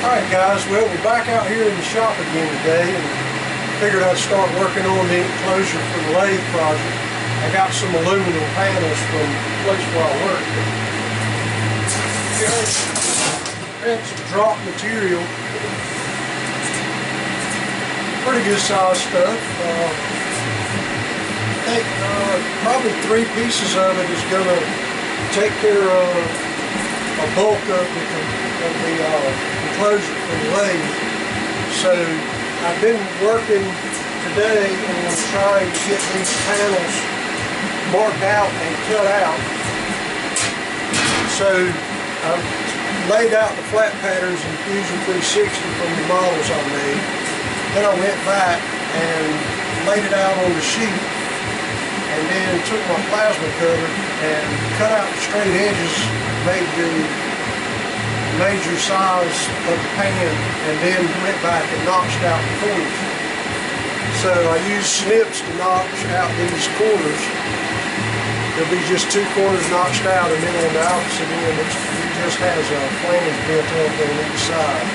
Alright guys, well we're back out here in the shop again today and figured I'd start working on the enclosure for the lathe project. I got some aluminum panels from the place where I work. Had some drop material. Pretty good size stuff. I think probably 3 pieces of it is going to take care of a bulk of the enclosure for the lathe. So I've been working today on trying to get these panels marked out and cut out. So I've laid out the flat patterns in Fusion 360 from the models I made. Then I went back and laid it out on the sheet, and then took my plasma cutter and cut out the straight edges, made the major size of the pan, and then went back and notched out the corners. So I used snips to notch out these corners. There'll be just 2 corners notched out, and then on the opposite end it just has a flange built up on each side.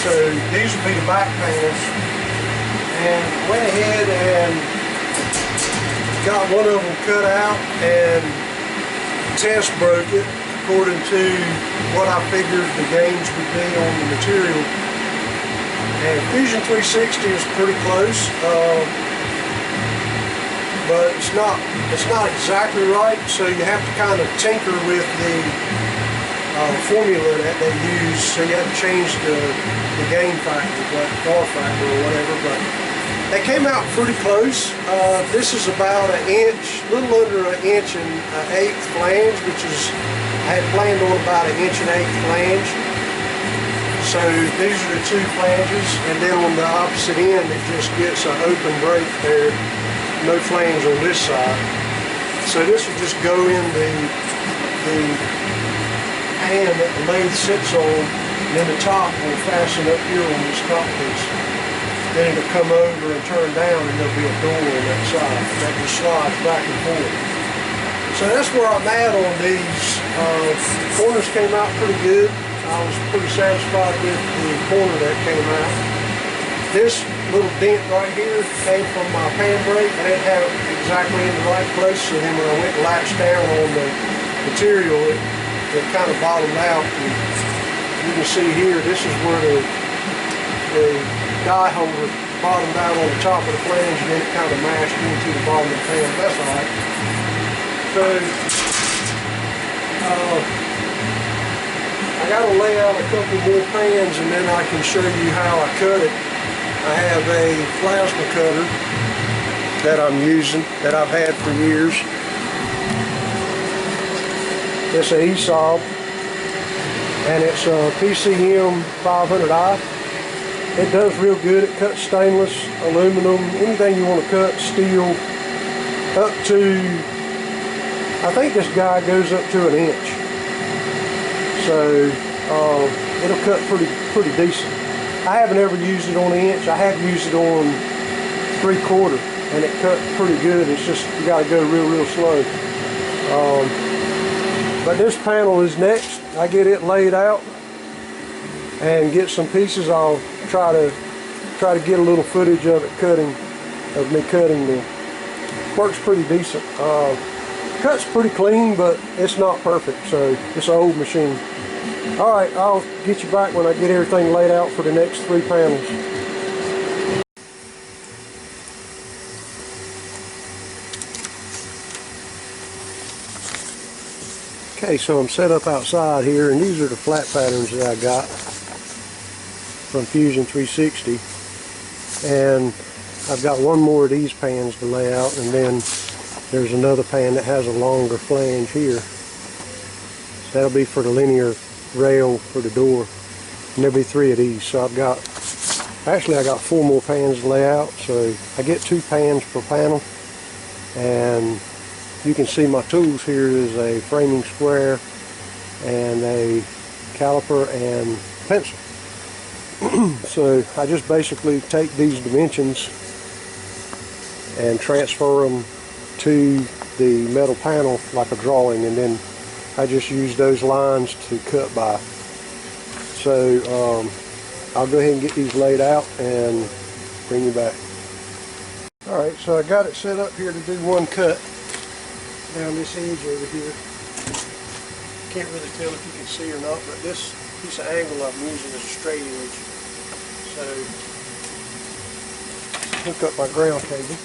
So these will be the back panels, and went ahead and got one of them cut out and test broke it according to what I figured the gains would be on the material. And Fusion 360 is pretty close, but it's not exactly right, so you have to kind of tinker with the formula that they use, so you have to change the gain factor, like bar factor or whatever, but they came out pretty close. This is about an inch, a little under an inch and an eighth flange, which is, I had planned on about an inch and eighth flange. So these are the 2 flanges, and then on the opposite end it just gets an open break there, no flange on this side. So this will just go in the pan that the lathe sits on, and then the top will fasten up here on this top piece. Then it'll come over and turn down, and there'll be a door on that side that just slides back and forth. So that's where I'm at on these. Corners came out pretty good. I was pretty satisfied with the corner that came out. This little dent right here came from my pan brake. I didn't have it exactly in the right place, so then when I went and latched down on the material, it kind of bottomed out. And you can see here, this is where the die holder bottomed out on the top of the flange, and then it kind of mashed into the bottom of the pan. That's all right. So I got to lay out a couple more pans, and then I can show you how I cut it. I have a plasma cutter that I'm using, that I've had for years. It's a ESAB, and it's a PCM 500i. It does real good. It cuts stainless, aluminum, anything you want to cut, steel, up to, I think this guy goes up to an inch. So it'll cut pretty decent. I haven't ever used it on an inch. I have used it on 3/4, and it cut pretty good. It's just, you got to go real slow. But this panel is next. I get it laid out and get some pieces. I'll try to get a little footage of it of me cutting the. Works pretty decent. Cuts pretty clean, but it's not perfect, so it's an old machine. Alright, I'll get you back when I get everything laid out for the next 3 panels. Okay, so I'm set up outside here, and these are the flat patterns that I got from Fusion 360. And I've got one more of these pans to lay out, and then there's another pan that has a longer flange here. So that'll be for the linear rail for the door. And there'll be 3 of these. So I got 4 more pans to lay out. So I get 2 pans per panel. And you can see my tools here is a framing square and a caliper and pencil. So I just basically take these dimensions and transfer them to the metal panel like a drawing, and then I just use those lines to cut by. So I'll go ahead and get these laid out and bring you back. Alright, so I got it set up here to do one cut down this edge over here. Can't really tell if you can see or not, but this piece of angle I'm using is a straight edge. So hook up my ground cable.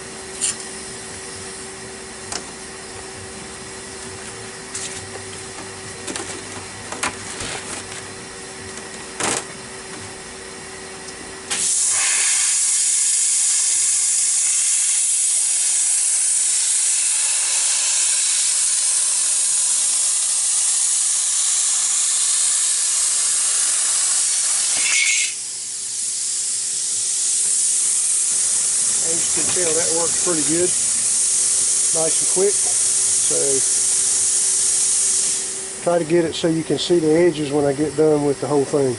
As you can tell, that works pretty good, nice and quick. So try to get it so you can see the edges when I get done with the whole thing.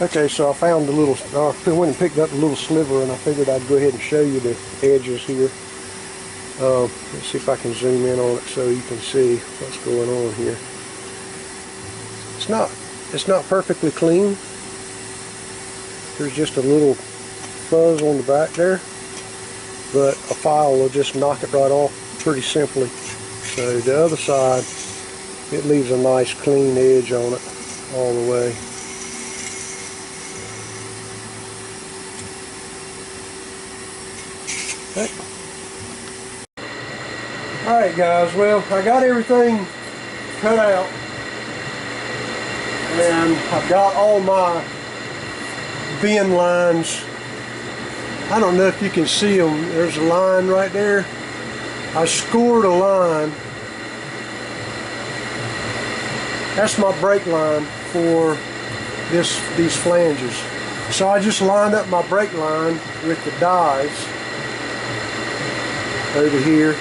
Okay, so I found the little, I went and picked up a little sliver, and I figured I'd go ahead and show you the edges here. Let's see if I can zoom in on it so you can see what's going on here. It's not perfectly clean. There's just a little fuzz on the back there, but a file will just knock it right off pretty simply. So the other side, it leaves a nice clean edge on it all the way. Okay. Alright guys, well, I got everything cut out, and I've got all my bend lines. I don't know if you can see them. There's a line right there. I scored a line. That's my brake line for these flanges. So I just lined up my brake line with the dies over here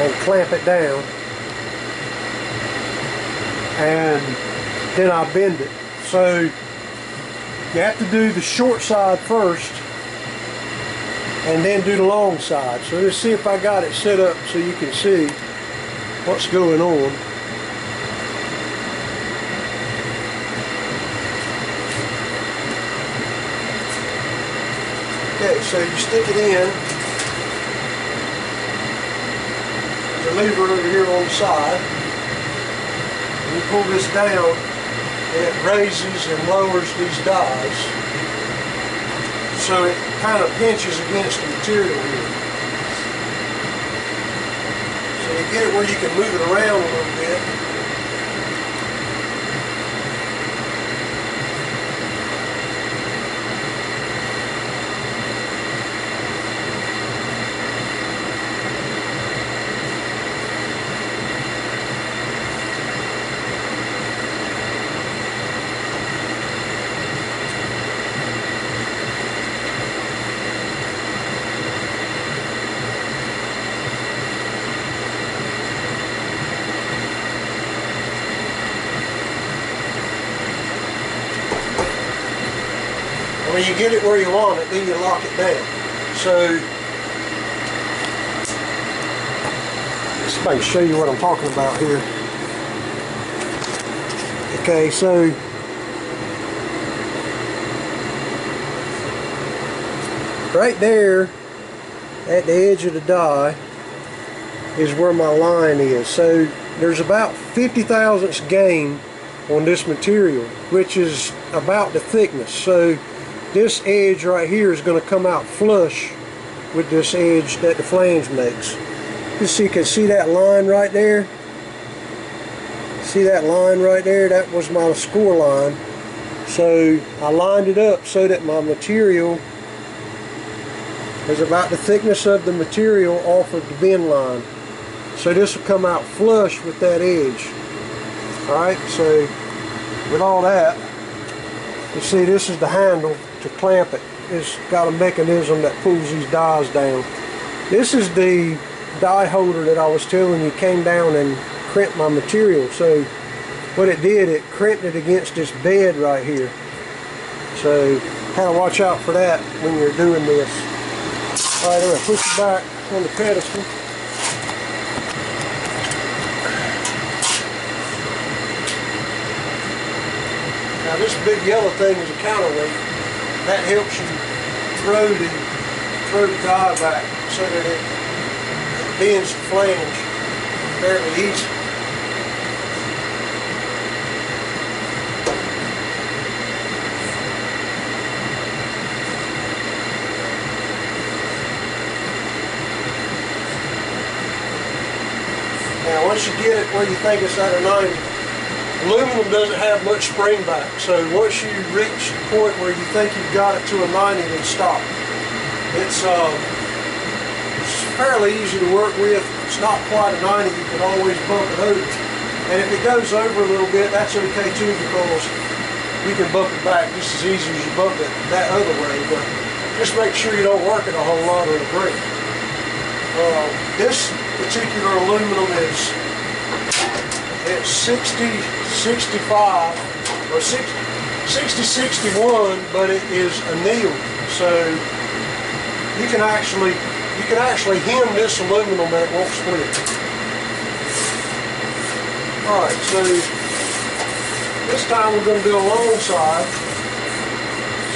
and clamp it down, and then I bend it. So you have to do the short side first and then do the long side. So let's see if I got it set up so you can see what's going on. Okay, so you stick it in. There's a lever over here on the side. And you pull this down, and it raises and lowers these dies, so it kind of pinches against the material here. So you get it where you can move it around a little bit. When you get it where you want it, then you lock it down. So, let's see if I can show you what I'm talking about here. Okay, so right there at the edge of the die is where my line is. So there's about 50 thousandths gain on this material, which is about the thickness. So this edge right here is going to come out flush with this edge that the flange makes. Just so you can see that line right there. See that line right there? That was my score line. So I lined it up so that my material is about the thickness of the material off of the bend line. So this will come out flush with that edge. Alright, so with all that, you see this is the handle to clamp it. It's got a mechanism that pulls these dies down. This is the die holder that I was telling you came down and crimped my material. So what it did, it crimped it against this bed right here. So kind of watch out for that when you're doing this. Alright, I'm going to push it back on the pedestal. Now this big yellow thing is a counterweight. That helps you throw the die back so that it bends the flange fairly easy. Now once you get it where you think it's at a 90, aluminum doesn't have much spring back, so once you reach the point where you think you've got it to a 90, then stop. It's fairly easy to work with. It's not quite a 90, you can always bump it over. And if it goes over a little bit, that's okay too, because you can bump it back just as easy as you bump it that other way, but just make sure you don't work it a whole lot on the brake. This particular aluminum is it's 60-65 or 60-61, but it is annealed, so you can actually hem this aluminum and it won't split. All right, so this time we're going to do a long side.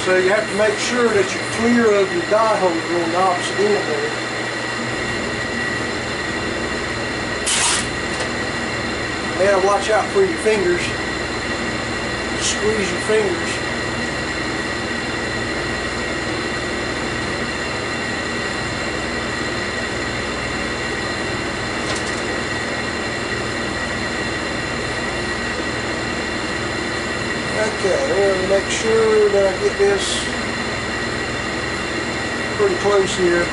So you have to make sure that you're clear of your die holder on the opposite end there. Now watch out for your fingers. Squeeze your fingers. Okay, I'm going to make sure that I get this pretty close here.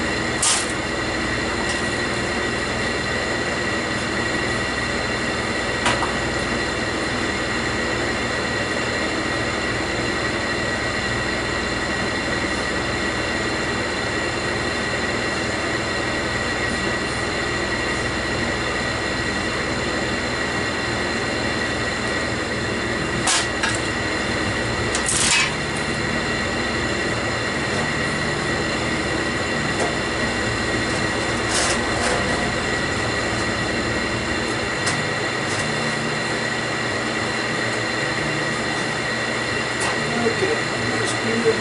Okay, that's good.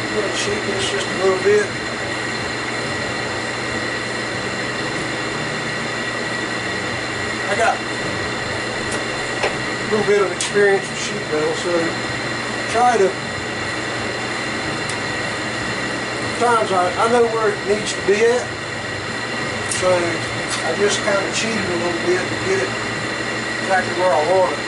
I'm going to shake this just a little bit. I got a little bit of experience with sheet metal, so try to, sometimes I know where it needs to be at, so I just kind of cheat a little bit to get it exactly where I want it.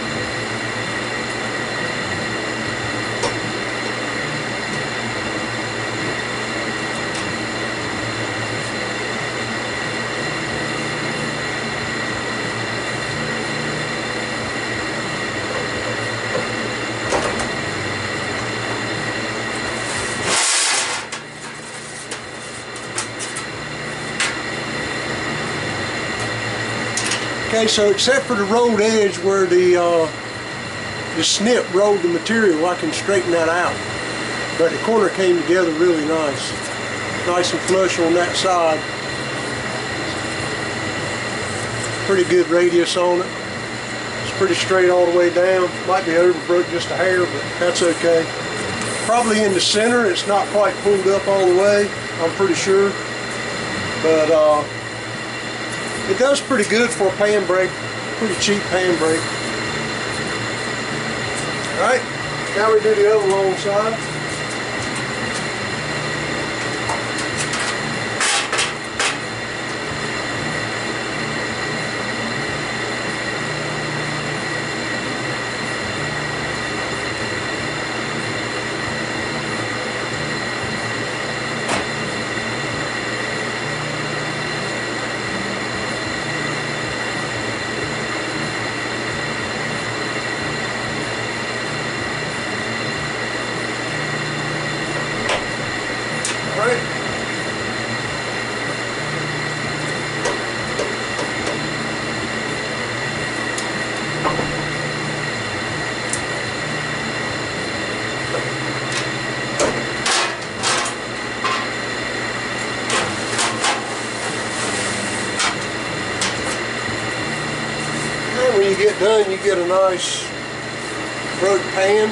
Okay, so except for the rolled edge where the snip rolled the material, I can straighten that out. But the corner came together really nice. Nice and flush on that side. Pretty good radius on it. It's pretty straight all the way down. Might be overbroke just a hair, but that's okay. Probably in the center, it's not quite pulled up all the way, I'm pretty sure. But it does pretty good for a pan brake, pretty cheap pan brake. Alright, now we do the other long side. you get done, you get a nice broke pan,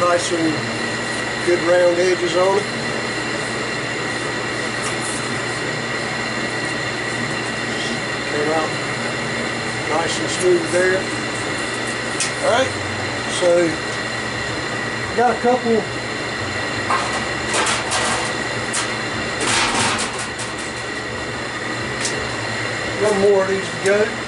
nice and good round edges on it. Came out nice and smooth there. Alright, so got a couple one more of these to go.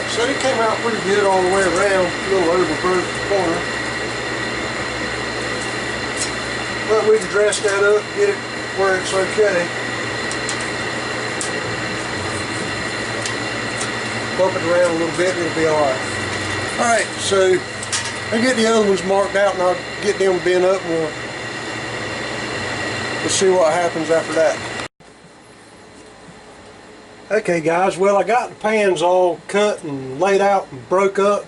So it came out pretty good all the way around, a little overburnt corner. But we can dress that up, get it where it's okay. Bump it around a little bit and it'll be alright. Alright, so I'll get the other ones marked out and I'll get them bent up and we'll see what happens after that. Okay guys, well I got the pans all cut and laid out and broke up.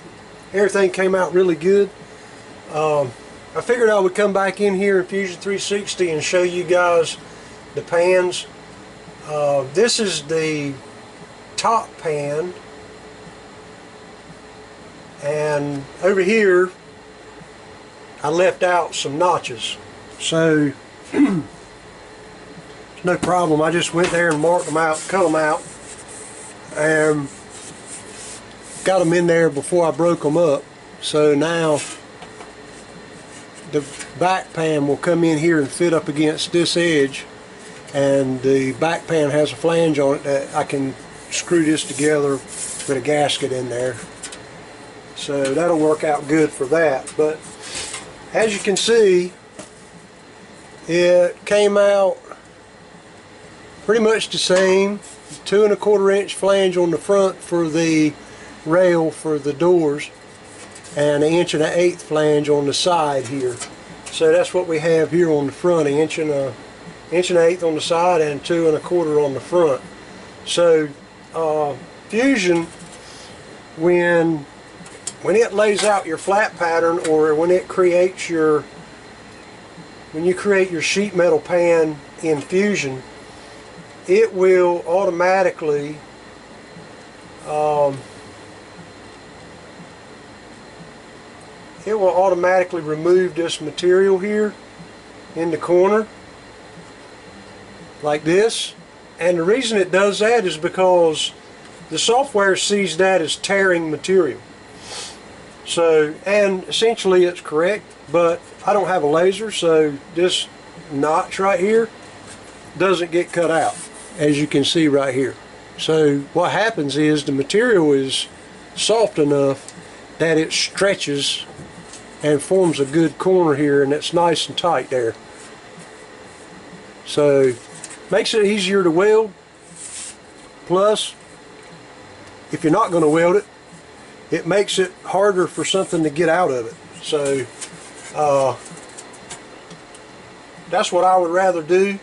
Everything came out really good. I figured I would come back in here in Fusion 360 and show you guys the pans. This is the top pan, and over here I left out some notches. So no problem, I just went there and marked them out, cut them out, and got them in there before I broke them up. So now the back pan will come in here and fit up against this edge, and the back pan has a flange on it that I can screw this together with a gasket in there. So that'll work out good for that. But as you can see, it came out pretty much the same. 2 1/4 inch flange on the front for the rail for the doors, and 1 1/8 flange on the side here. So that's what we have here on the front, 1 1/8 1/8 on the side and 2 1/4 on the front. So Fusion, when it lays out your flat pattern, or when it creates when you create your sheet metal pan in Fusion, it will automatically remove this material here in the corner like this. And the reason it does that is because the software sees that as tearing material. So, and essentially it's correct, but I don't have a laser, so this notch right here doesn't get cut out, as you can see right here. So what happens is the material is soft enough that it stretches and forms a good corner here, and it's nice and tight there. So makes it easier to weld. Plus, if you're not going to weld it, it makes it harder for something to get out of it. So that's what I would rather do.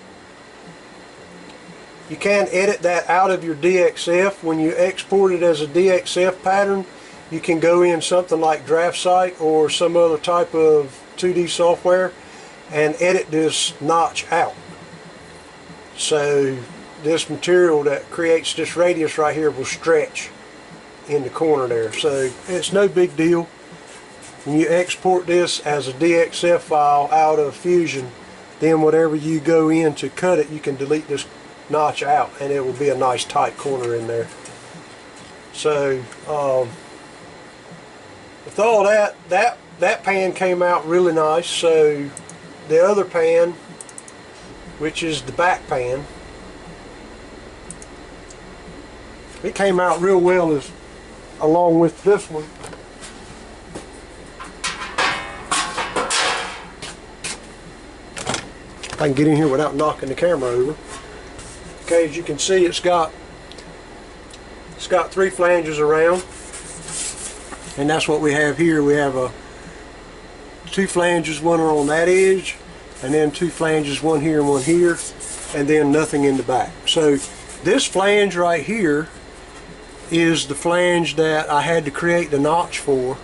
You can edit that out of your DXF. When you export it as a DXF pattern, you can go in something like DraftSight or some other type of 2D software and edit this notch out. So this material that creates this radius right here will stretch in the corner there. So it's no big deal. When you export this as a DXF file out of Fusion, then whatever you go in to cut it, you can delete this notch out and it will be a nice tight corner in there. So with all that pan came out really nice. So the other pan, which is the back pan, it came out real well along with this one. I can get in here without knocking the camera over. Okay, as you can see, it's got 3 flanges around, and that's what we have here. We have 2 flanges, one are on that edge, and then 2 flanges, one here and one here, and then nothing in the back. So this flange right here is the flange that I had to create the notch for,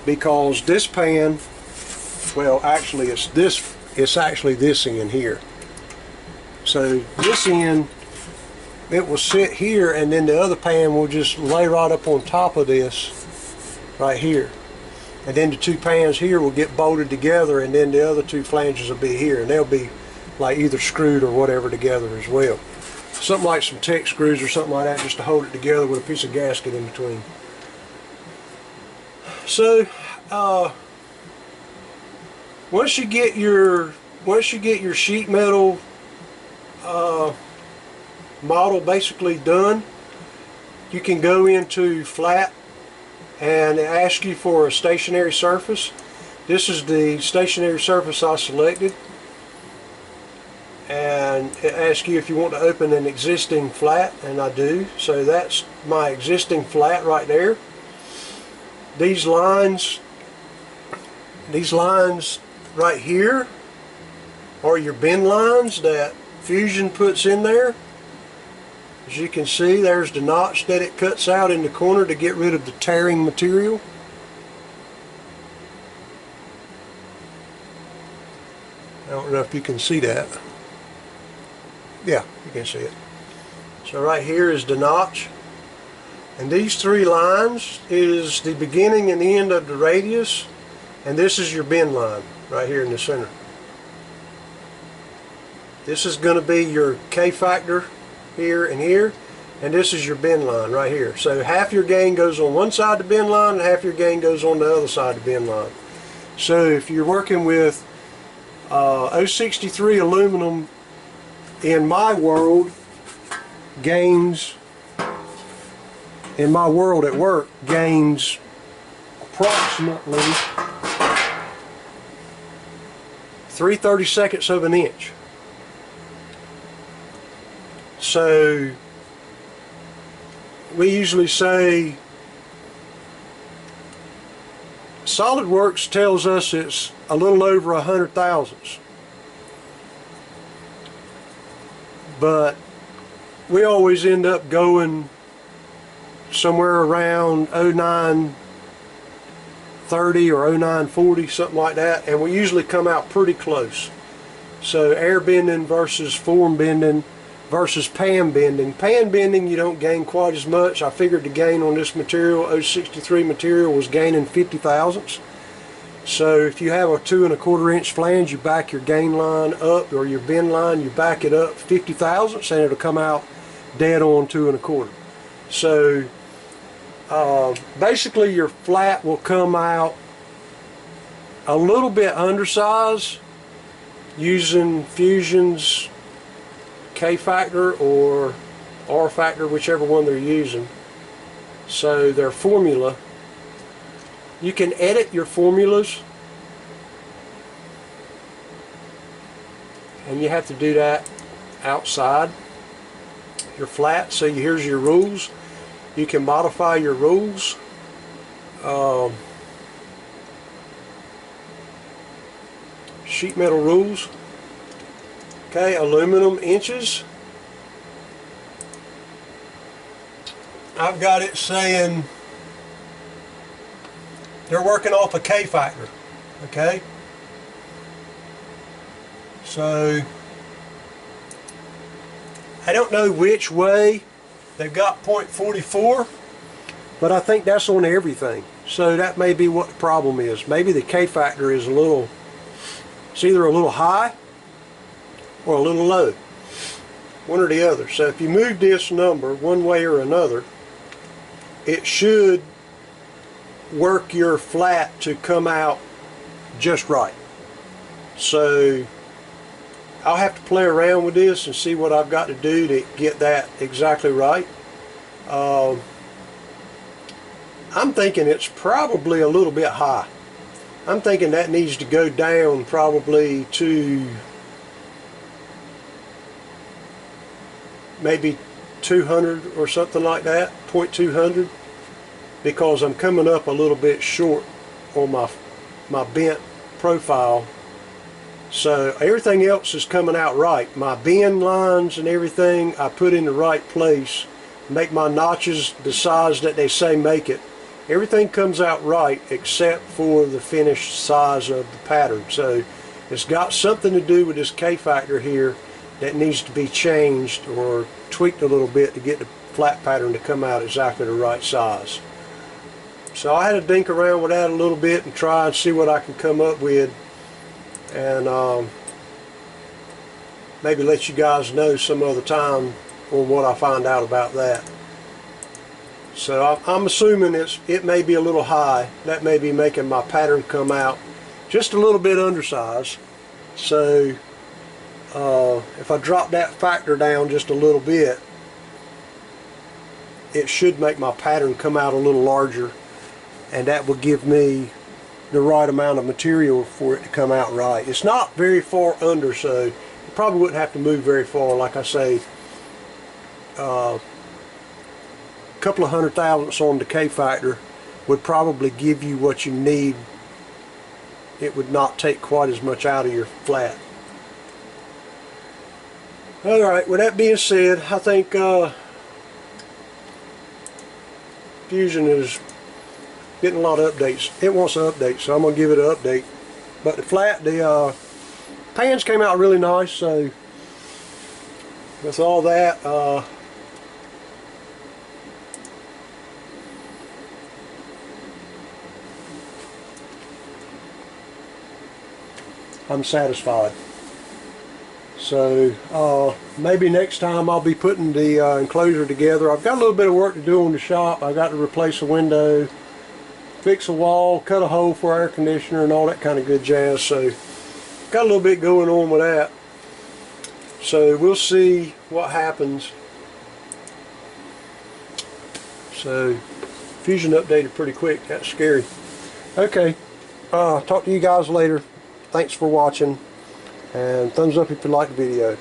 because this pan, well, actually it's actually this end here. So this end, it will sit here, and then the other pan will just lay right up on top of this right here. And then the 2 pans here will get bolted together, and then the other 2 flanges will be here, and they'll be like either screwed or whatever together as well. Something like some Tech screws or something like that, just to hold it together with a piece of gasket in between. So once you get your sheet metal model basically done, you can go into flat and ask you for a stationary surface. This is the stationary surface I selected, and it asks you if you want to open an existing flat, and I do. So that's my existing flat right there. These lines right here are your bend lines that Fusion puts in there. As you can see, there's the notch that it cuts out in the corner to get rid of the tearing material. I don't know if you can see that. Yeah, you can see it. So right here is the notch, and these 3 lines is the beginning and the end of the radius, and this is your bend line right here in the center. This is going to be your K factor here and here, and this is your bend line right here. So half your gain goes on one side of the bend line and half your gain goes on the other side of the bend line. So if you're working with 063 aluminum, in my world, gains, in my world at work, gains approximately 3/32 of an inch. So we usually say, SolidWorks tells us it's a little over 100 thousandths. but we always end up going somewhere around 0930 or 0940, something like that, and we usually come out pretty close. So air bending versus form bending versus pan bending. Pan bending, you don't gain quite as much. I figured the gain on this material, 063 material, was gaining 50 thousandths. So if you have a 2 1/4 inch flange, you back your gain line up, or your bend line, you back it up 50 thousandths, and it'll come out dead on 2 1/4. So basically your flat will come out a little bit undersized using Fusion's K factor or R factor, whichever one they're using. So their formula, you can edit your formulas, and you have to do that outside your flat. So here's your rules. You can modify your rules. Sheet metal rules. Okay, aluminum inches. I've got it saying they're working off a K factor. Okay, so I don't know which way they've got 0.44, but I think that's on everything. So that may be what the problem is. Maybe the K factor is it's either a little high or a little low, one or the other. So if you move this number one way or another, it should work your flat to come out just right. So I'll have to play around with this and see what I've got to do to get that exactly right. I'm thinking it's probably a little bit high. I'm thinking that needs to go down probably to maybe 200 or something like that, 0.200, because I'm coming up a little bit short on my bent profile. So everything else is coming out right. My bend lines and everything I put in the right place, make my notches the size that they say make it. Everything comes out right except for the finished size of the pattern. So it's got something to do with this K factor here that needs to be changed or tweaked a little bit to get the flat pattern to come out exactly the right size. So I had to dink around with that a little bit and try and see what I can come up with, and maybe let you guys know some other time on what I find out about that. So I'm assuming it may be a little high. That may be making my pattern come out just a little bit undersized. So if I drop that factor down just a little bit, it should make my pattern come out a little larger, and that will give me the right amount of material for it to come out right. It's not very far under, so you probably wouldn't have to move very far. Like I say, a couple of 100 thousandths on the K factor would probably give you what you need. It would not take quite as much out of your flat. Alright, with that being said, I think Fusion is getting a lot of updates. It wants an update, so I'm going to give it an update. But the pans came out really nice, so with all that, I'm satisfied. So maybe next time I'll be putting the enclosure together. I've got a little bit of work to do on the shop. I've got to replace a window, fix a wall, cut a hole for air conditioner, and all that kind of good jazz. So got a little bit going on with that. So we'll see what happens. So Fusion updated pretty quick. That's scary. Okay, talk to you guys later. Thanks for watching, and thumbs up if you like the video.